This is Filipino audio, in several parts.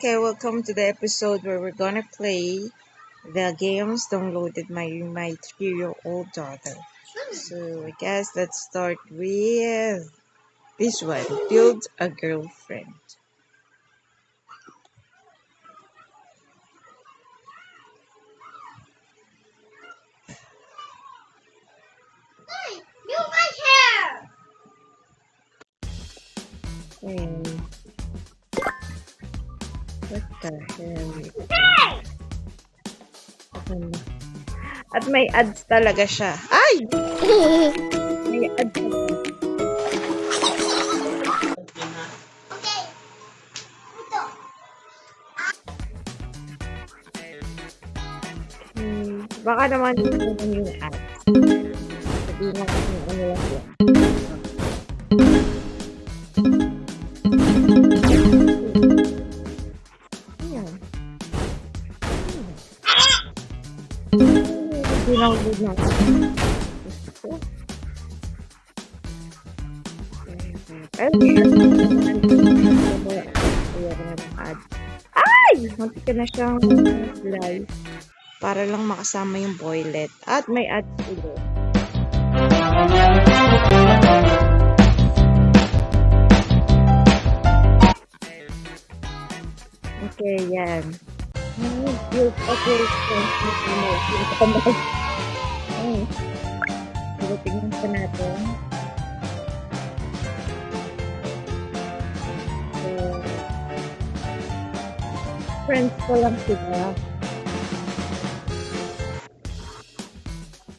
Okay, welcome to the episode where we're gonna play the games downloaded by my 3-year-old daughter. So I guess let's start with this one. Build a girlfriend. Move my hair! Okay. What the hell? Hey! At may ads talaga siya. Ay! May ads talaga. Okay. Ito. Baka naman yung ads. Sabihin lang kung ano lang yan. Ayan. Download natin. Ay! Munti ka na siyang live para lang makasama yung boylet. At may ads ulit. Okay, yan. Build up your strength na sino. So, tingnan pa natin. So, friends ko lang sila.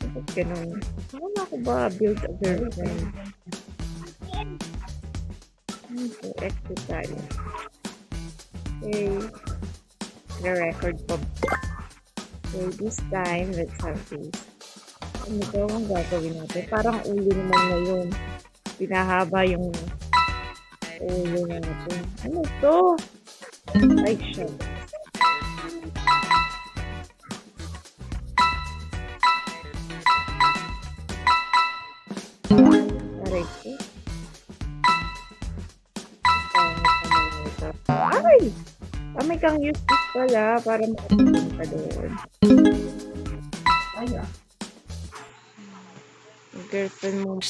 Bakit ganun? Ano ako ba build a girlfriend? So, exercise. Okay. The record pa. Okay, this time, let's have this. Ano ito ang gagawin natin? Parang ulo naman ngayon. Pinahaba yung ulo natin. Ano ito? Ay, siya. Aray ko. Ay! May kang use this pala para makapunta ka doon. Ay, girlfriend mo.